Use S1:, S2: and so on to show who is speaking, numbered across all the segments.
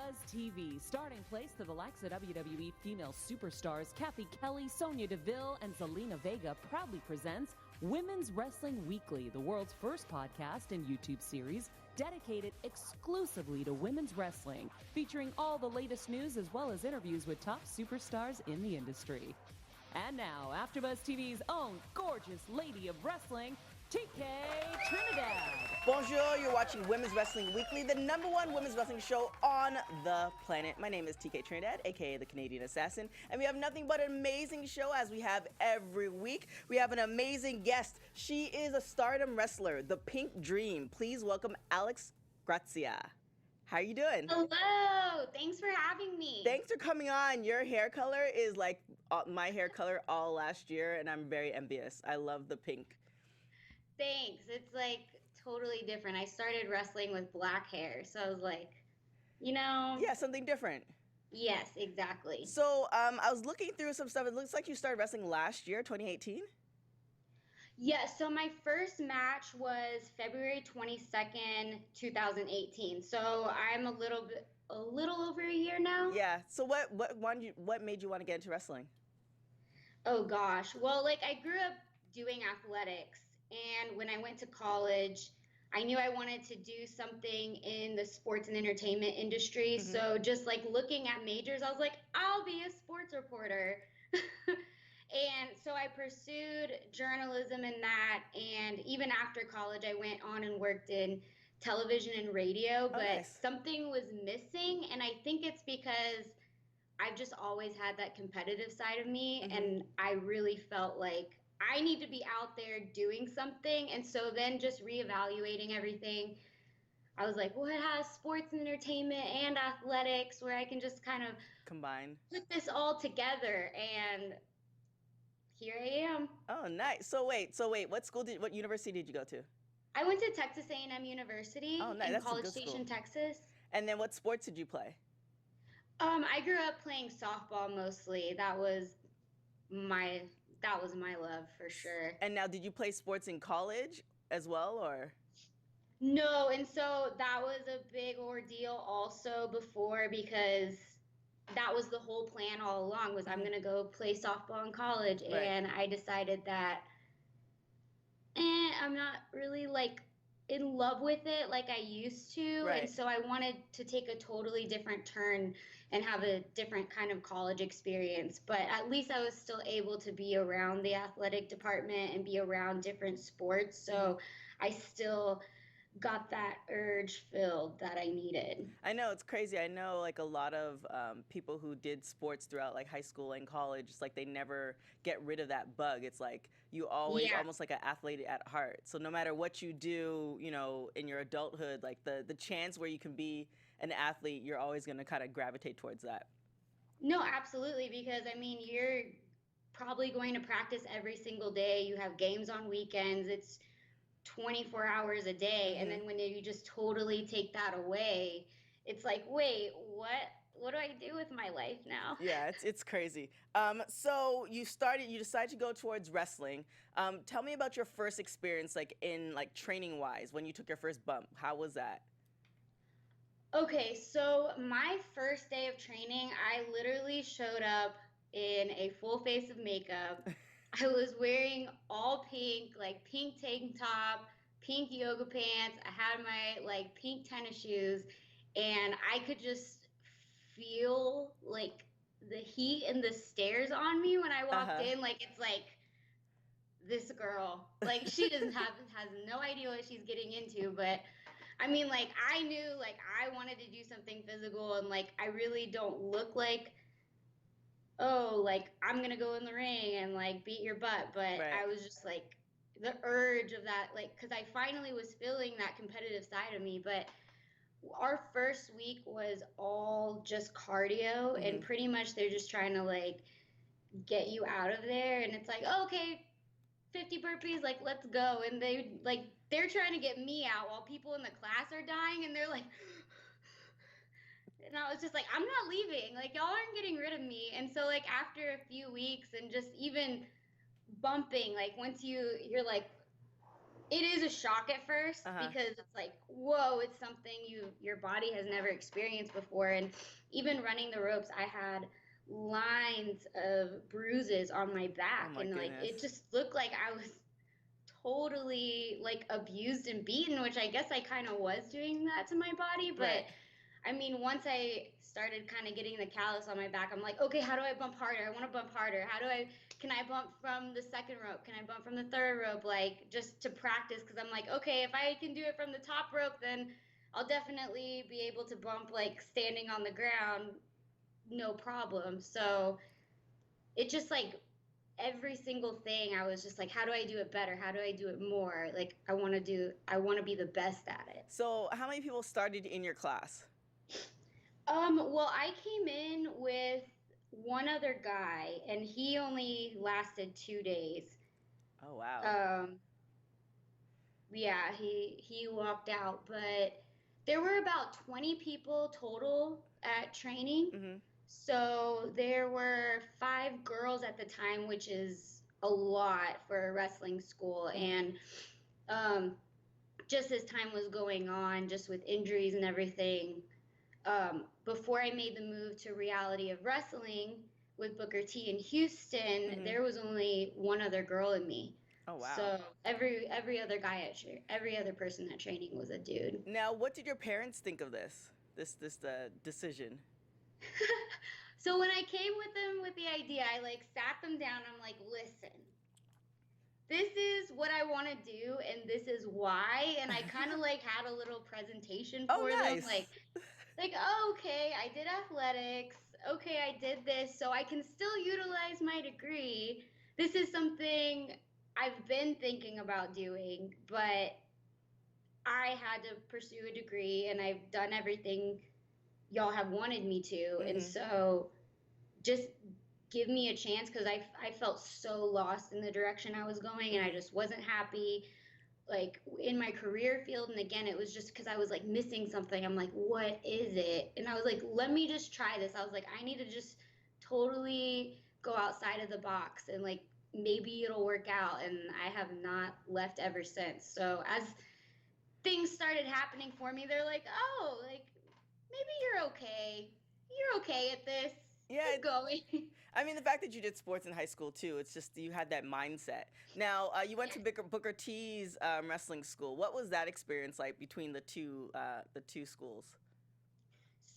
S1: AfterBuzz TV, starting place to the likes of WWE female superstars Cathy, Kelley, Sonya, Deville, and Zelina Vega proudly presents Women's Wrestling Weekly, the world's first podcast and YouTube series dedicated exclusively to women's wrestling, featuring all the latest news as well as interviews with top superstars in the industry. And now, AfterBuzz TV's own gorgeous lady of wrestling, TK Trinidad.
S2: Bonjour, you're watching Women's Wrestling Weekly, the #1 women's wrestling show on the planet. My name is TK Trinidad, aka the Canadian Assassin, and we have nothing but an amazing show as we have every week. We have an amazing guest. She is a Stardom wrestler, the Pink Dream. Please welcome Alex Gracia. How are you doing?
S3: Hello, thanks for having me.
S2: Thanks for coming on. Your hair color is like my hair color all last year, and I'm very envious. I love the pink.
S3: Thanks. It's like totally different. I started wrestling with black hair, so I was like, you know.
S2: Yeah, something different.
S3: Yes, exactly.
S2: So I was looking through some stuff. It looks like you started wrestling last year, 2018.
S3: Yeah, so my first match was February 22nd, 2018. So I'm a little over a year now.
S2: Yeah. So what made you want to get into wrestling?
S3: Oh gosh. Well, like I grew up doing athletics, and when I went to college, I knew I wanted to do something in the sports and entertainment industry. Mm-hmm. So just like looking at majors, I was like, I'll be a sports reporter. And so I pursued journalism in that. And even after college, I went on and worked in television and radio, but nice. Something was missing. And I think it's because I've just always had that competitive side of me. Mm-hmm. And I really felt like I need to be out there doing something. And so then just reevaluating everything, I was like, well, it has sports and entertainment and athletics where I can just kind of
S2: combine,
S3: put this all together. And here I am.
S2: Oh, nice. So wait, what university did you go to?
S3: I went to Texas A&M University in College Station, Texas.
S2: And then what sports did you play?
S3: I grew up playing softball mostly. That was my love for sure.
S2: And now, did you play sports in college as well, or?
S3: No, and so that was a big ordeal also before, because that was the whole plan all along, was I'm going to go play softball in college. Right. And I decided that I'm not really like in love with it like I used to. Right. And so I wanted to take a totally different turn and have a different kind of college experience. But at least I was still able to be around the athletic department and be around different sports. So I still got that urge filled that I needed.
S2: I know, it's crazy. I know like a lot of people who did sports throughout like high school and college, it's like they never get rid of that bug. It's like you always almost like an athlete at heart. So no matter what you do, you know, in your adulthood, like the chance where you can be an athlete, you're always going to kind of gravitate towards that.
S3: No, absolutely. Because I mean, you're probably going to practice every single day. You have games on weekends. It's 24 hours a day. Mm-hmm. And then when you just totally take that away, it's like, wait, what do I do with my life now?
S2: Yeah, it's crazy. So you decided to go towards wrestling. Tell me about your first experience, like in like training wise, when you took your first bump. How was that?
S3: Okay, so my first day of training, I literally showed up in a full face of makeup. I was wearing all pink, like pink tank top, pink yoga pants. I had my like pink tennis shoes, and I could just feel like the heat and the stares on me when I walked in. Like, it's like, this girl, like she has no idea what she's getting into. But I mean, like I knew like I wanted to do something physical, and like I really don't look like, oh, like I'm gonna go in the ring and like beat your butt. But right. I was just like the urge of that, like, because I finally was feeling that competitive side of me. But our first week was all just cardio, and pretty much they're just trying to like get you out of there. And it's like, oh, okay, 50 burpees, like let's go. And they're trying to get me out while people in the class are dying, and they're like. And I was just like, I'm not leaving. Like, y'all aren't getting rid of me. And so, like, after a few weeks and just even bumping, like, once you're like, it is a shock at first
S2: Uh-huh.
S3: because it's like, whoa, it's something your body has never experienced before. And even running the ropes, I had lines of bruises on my
S2: Oh
S3: back,
S2: my
S3: and like
S2: goodness.
S3: it just looked like I was totally like abused and beaten, which I guess I kind of was doing that to my body.
S2: Right.
S3: But I mean, once I started kind of getting the callus on my back, I'm like, okay, how do I bump harder? I want to bump harder. Can I bump from the second rope? Can I bump from the third rope? Like, just to practice, because I'm like, okay, if I can do it from the top rope, then I'll definitely be able to bump like standing on the ground, no problem. So it just like every single thing, I was just like, how do I do it better? How do I do it more? Like, I want to be the best at it.
S2: So, how many people started in your class?
S3: Well, I came in with one other guy, and he only lasted 2 days.
S2: Oh, wow.
S3: Yeah, he walked out, but there were about 20 people total at training.
S2: Mhm.
S3: So there were 5 girls at the time, which is a lot for a wrestling school.
S2: Mhm.
S3: And just as time was going on, just with injuries and everything, before I made the move to Reality of Wrestling with Booker T in Houston,
S2: Mhm.
S3: there was only one other girl in me.
S2: Oh, wow.
S3: So every other guy every other person at training was a dude.
S2: Now, what did your parents think of this decision?
S3: So when I came with them with the idea, I like sat them down. I'm like, listen, this is what I want to do, and this is why. And I kind of like had a little presentation
S2: Oh,
S3: for them,
S2: nice.
S3: like, oh, okay, I did athletics. Okay, I did this, so I can still utilize my degree. This is something I've been thinking about doing, but I had to pursue a degree, and I've done everything y'all have wanted me to. And
S2: Mhm.
S3: so just give me a chance, because I felt so lost in the direction I was going, and I
S2: Mhm.
S3: just wasn't happy like in my career field. And again, it was just because I was like missing something. I'm like, what is it? And I was like, let me just try this. I was like, I need to just totally go outside of the box, and like maybe it'll work out. And I have not left ever since. So as things started happening for me, they're like, oh, like maybe you're okay at this,
S2: Yeah,
S3: keep going.
S2: I mean, the fact that you did sports in high school too, it's just you had that mindset. Now, you went to Booker T's wrestling school. What was that experience like between the two schools?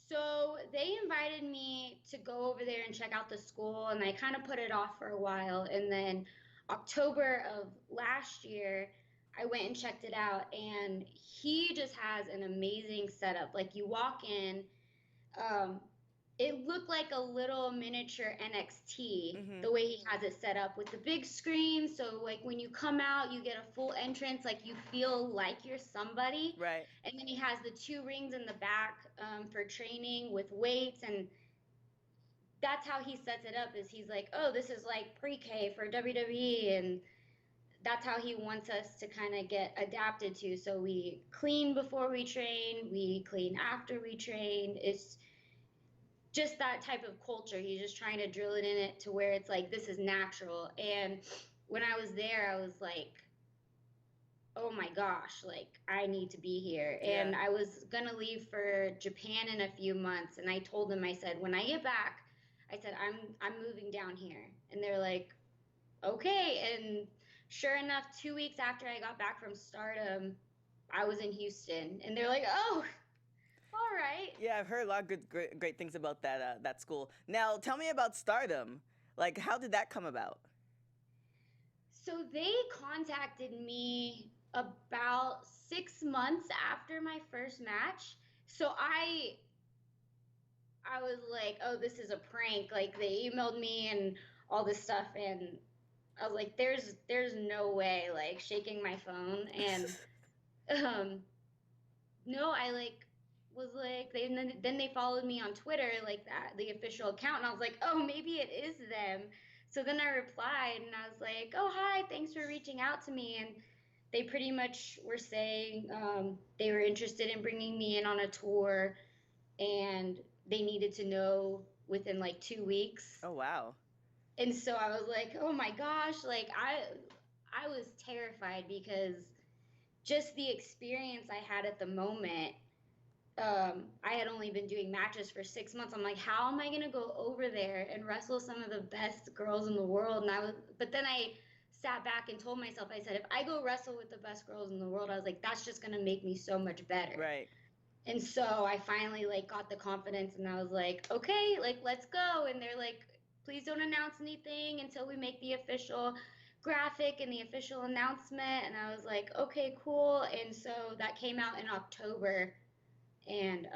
S3: So they invited me to go over there and check out the school, and I kind of put it off for a while. And then October of last year, I went and checked it out, and he just has an amazing setup. Like, you walk in, um, it looked like a little miniature NXT,
S2: Mhm.
S3: the way he has it set up with the big screen. So like when you come out, you get a full entrance, like you feel like you're somebody.
S2: Right.
S3: And then he has the 2 rings in the back for training with weights, and that's how he sets it up. Is he's like, oh, this is like pre-K for WWE, and that's how he wants us to kind of get adapted to. So we clean before we train, we clean after we train. It's just that type of culture. He's just trying to drill it in it to where it's like this is natural. And when I was there, I was like, oh my gosh, like I need to be here.
S2: Yeah.
S3: And I was gonna leave for Japan in a few months, and I told them, I said, when I get back, I said I'm moving down here. And they're like, okay. And sure enough, 2 weeks after I got back from Stardom, I was in Houston, and they're like, oh, all right.
S2: Yeah, I've heard a lot of great things about that school. Now, tell me about Stardom. Like, how did that come about?
S3: So they contacted me about 6 months after my first match. So I was like, oh, this is a prank. Like they emailed me and all this stuff, and I was like, there's no way. Like shaking my phone, and um, no, I like was like then they followed me on Twitter, like that the official account, and I was like, oh, maybe it is them. So then I replied, and I was like, oh, hi, thanks for reaching out to me. And they pretty much were saying they were interested in bringing me in on a tour, and they needed to know within like 2 weeks.
S2: Oh, wow.
S3: And so I was like, oh my gosh, like I was terrified because just the experience I had at the moment. I had only been doing matches for 6 months. I'm like, how am I gonna go over there and wrestle some of the best girls in the world? But then I sat back and told myself, I said, if I go wrestle with the best girls in the world, I was like, that's just gonna make me so much better.
S2: Right.
S3: And so I finally like got the confidence, and I was like, okay, like let's go. And they're like, please don't announce anything until we make the official graphic and the official announcement. And I was like, okay, cool. And so that came out in October, and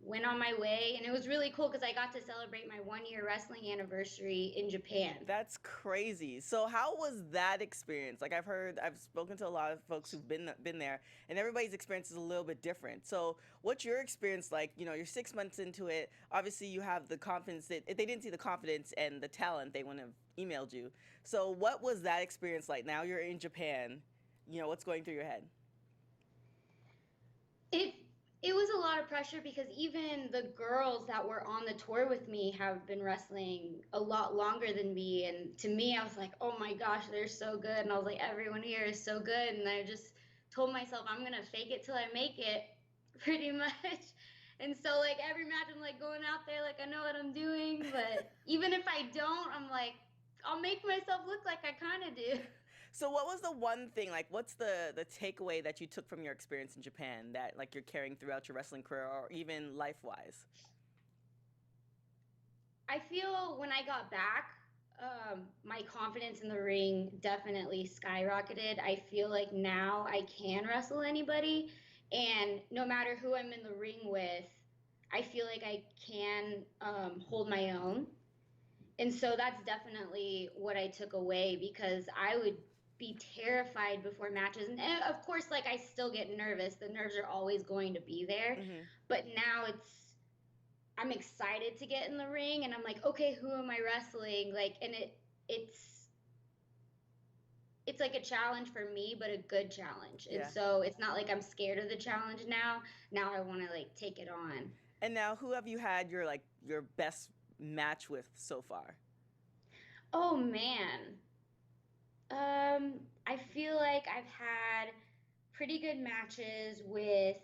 S3: went on my way, and it was really cool because I got to celebrate my 1-year wrestling anniversary in Japan.
S2: That's crazy. So how was that experience? Like I've spoken to a lot of folks who've been there, and everybody's experience is a little bit different. So what's your experience like? You know, you're 6 months into it. Obviously, you have the confidence that if they didn't see the confidence and the talent, they wouldn't have emailed you. So what was that experience like? Now you're in Japan. You know, what's going through your head?
S3: It was a lot of pressure because even the girls that were on the tour with me have been wrestling a lot longer than me. And to me, I was like, oh my gosh, they're so good. And I was like, everyone here is so good. And I just told myself, I'm going to fake it till I make it, pretty much. And so, like, every match, I'm like going out there like I know what I'm doing. But even if I don't, I'm like, I'll make myself look like I kind of do.
S2: So what was the one thing, like what's the takeaway that you took from your experience in Japan that like you're carrying throughout your wrestling career or even life-wise?
S3: I feel when I got back, my confidence in the ring definitely skyrocketed. I feel like now I can wrestle anybody, and no matter who I'm in the ring with, I feel like I can hold my own. And so that's definitely what I took away, because I would be terrified before matches. And of course, like I still get nervous. The nerves are always going to be there.
S2: Mm-hmm.
S3: But now I'm excited to get in the ring, and I'm like, okay, who am I wrestling? Like, and it's like a challenge for me, but a good challenge. And so it's not like I'm scared of the challenge now. Now I want to like take it on.
S2: And now who have you had your best match with so far?
S3: Oh man. I feel like I've had pretty good matches with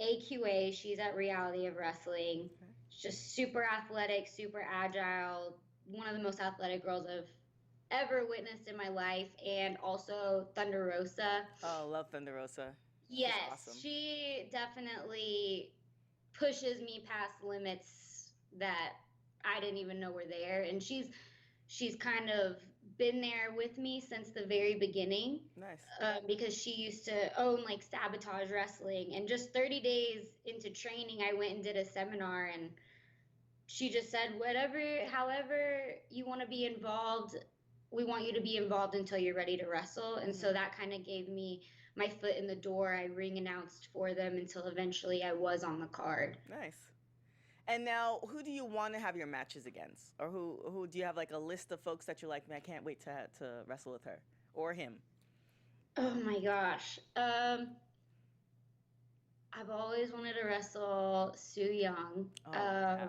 S3: AQA. She's at Reality of Wrestling.
S2: Okay.
S3: She's just super athletic, super agile, one of the most athletic girls I've ever witnessed in my life. And also Thunder Rosa.
S2: Oh, love Thunder Rosa.
S3: Yes,
S2: awesome.
S3: She definitely pushes me past limits that I didn't even know were there. And she's kind of been there with me since the very beginning.
S2: Nice.
S3: Because she used to own like Sabotage Wrestling, and just 30 days into training, I went and did a seminar, and she just said, however you want to be involved, we want you to be involved until you're ready to wrestle. And so that kind of gave me my foot in the door. I ring announced for them until eventually I was on the card.
S2: Nice. And now, who do you want to have your matches against? Or who do you have like a list of folks that you're like, man, I can't wait to wrestle with her or him?
S3: Oh my gosh. I've always wanted to wrestle Su Yung.
S2: Yeah.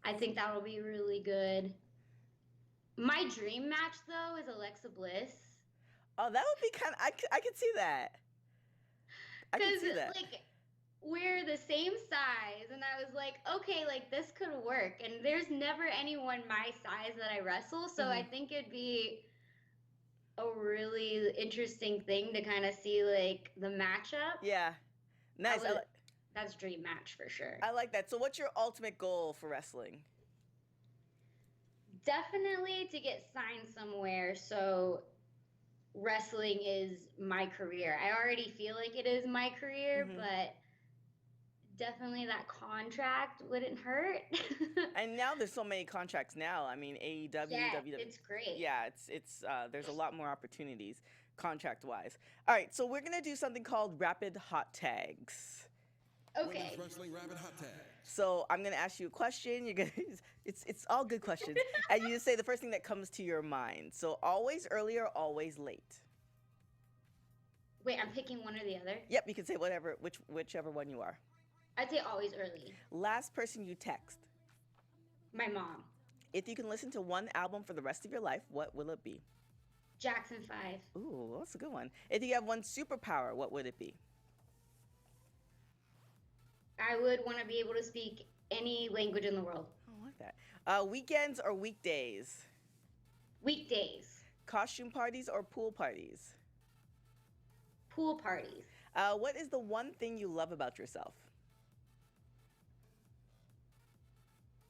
S3: I think that'll be really good. My dream match though is Alexa Bliss.
S2: Oh, that would be kind of, I could see that. I could see that.
S3: Like, we're the same size, and I was like, okay, like this could work. And there's never anyone my size that I wrestle, so I think it'd be a really interesting thing to kind of see like the matchup.
S2: Yeah, nice.
S3: That's dream match for sure.
S2: I like that. So what's your ultimate goal for wrestling?
S3: Definitely to get signed somewhere, so wrestling is my career. I already feel like it is my career, but definitely that contract wouldn't hurt.
S2: And now there's so many contracts now. I mean, AEW, WWE.
S3: It's great.
S2: Yeah, it's there's a lot more opportunities contract-wise. All right, so we're gonna do something called Rapid Hot Tags.
S3: Okay.
S4: Women's Wrestling Rapid Hot Tags.
S2: So I'm gonna ask you a question. You're gonna it's all good questions, and you just say the first thing that comes to your mind. So always early or always late?
S3: Wait, I'm picking one or the other?
S2: Yep, you can say whichever one you are.
S3: I'd say always early.
S2: Last person you text?
S3: My mom.
S2: If you can listen to one album for the rest of your life, what will it be?
S3: Jackson 5.
S2: Ooh, that's a good one. If you have one superpower, what would it be?
S3: I would want to be able to speak any language in the world.
S2: I like that. Weekends or weekdays?
S3: Weekdays.
S2: Costume parties or pool parties?
S3: Pool parties.
S2: What is the one thing you love about yourself?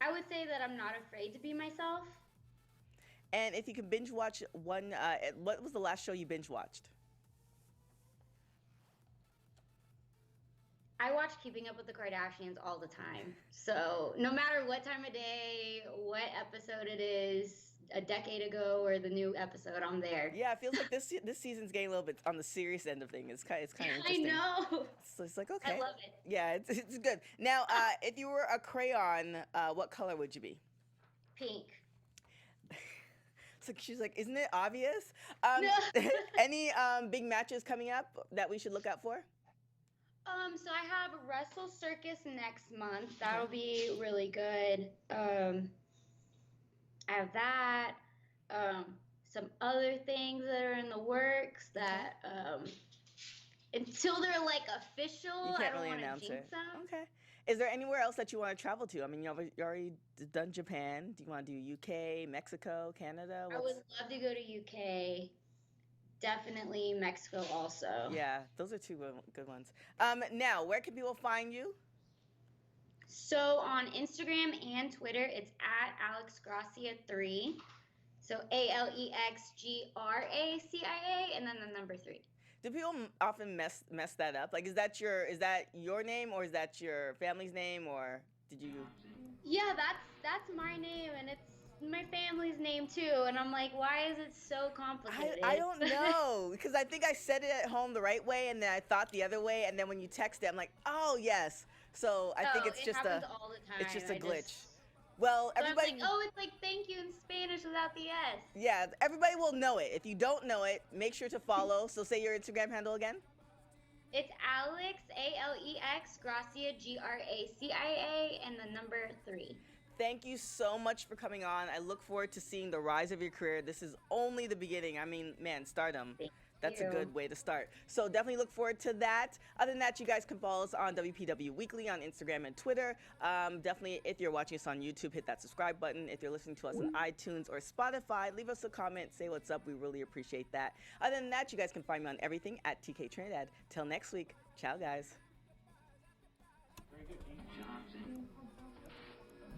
S3: I would say that I'm not afraid to be myself.
S2: And if you can binge watch one, what was the last show you binge watched?
S3: I watch Keeping Up with the Kardashians all the time. So no matter what time of day, what episode it is, a decade ago or the new episode, I'm there.
S2: Yeah, it feels like this season's getting a little bit on the serious end of things. It's kind of interesting.
S3: I know.
S2: So it's like, okay.
S3: I love it.
S2: Yeah, it's good. Now, if you were a crayon, what color would you be?
S3: Pink.
S2: So she's like, isn't it obvious?
S3: No.
S2: Any big matches coming up that we should look out for?
S3: So I have Wrestle Circus next month. That'll be really good. I have that. Some other things that are in the works that until they're like official,
S2: You can't
S3: I don't
S2: really
S3: want
S2: announce
S3: to jinx
S2: it.
S3: them.
S2: Okay. Is there anywhere else that you want to travel to? I mean, you already done Japan. Do you want to do UK, Mexico, Canada?
S3: I would love to go to UK. Definitely Mexico also.
S2: Yeah, those are two good ones. Now, where can people find you?
S3: So on Instagram and Twitter, it's at Alex Gracia 3. So AlexGracia and then the number 3.
S2: Do people often mess that up? Like, is that your name or is that your family's name or did you?
S3: Yeah, that's my name and it's my family's name too. And I'm like, why is it so complicated?
S2: I don't know because I think I said it at home the right way and then I thought the other way and then when you text it, I'm like, oh yes. So I think it's just
S3: all the time.
S2: it's just a glitch. Well,
S3: so
S2: everybody.
S3: I'm like, oh, it's like thank you in Spanish without the S.
S2: Yeah, everybody will know it. If you don't know it, make sure to follow. So say your Instagram handle again.
S3: It's Alex ALEX Gracia GRACIA and the number 3.
S2: Thank you so much for coming on. I look forward to seeing the rise of your career. This is only the beginning. I mean, man, stardom. That's a good way to start. So definitely look forward to that. Other than that, you guys can follow us on WPW Weekly on Instagram and Twitter. Definitely, if you're watching us on YouTube, hit that subscribe button. If you're listening to us on iTunes or Spotify, leave us a comment, say what's up. We really appreciate that. Other than that, you guys can find me on everything at TK Trinidad. Till next week. Ciao, guys.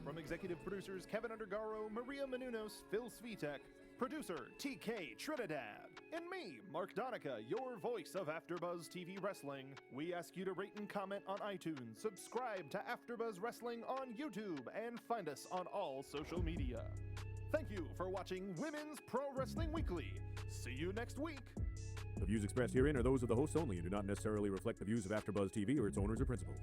S4: From executive producers Kevin Undergaro, Maria Menounos, Phil Svitek, producer TK Trinidad, and me, Mark Donica, your voice of AfterBuzz TV Wrestling. We ask you to rate and comment on iTunes, subscribe to AfterBuzz Wrestling on YouTube, and find us on all social media. Thank you for watching Women's Pro Wrestling Weekly. See you next week.
S5: The views expressed herein are those of the hosts only and do not necessarily reflect the views of AfterBuzz TV or its owners or principals.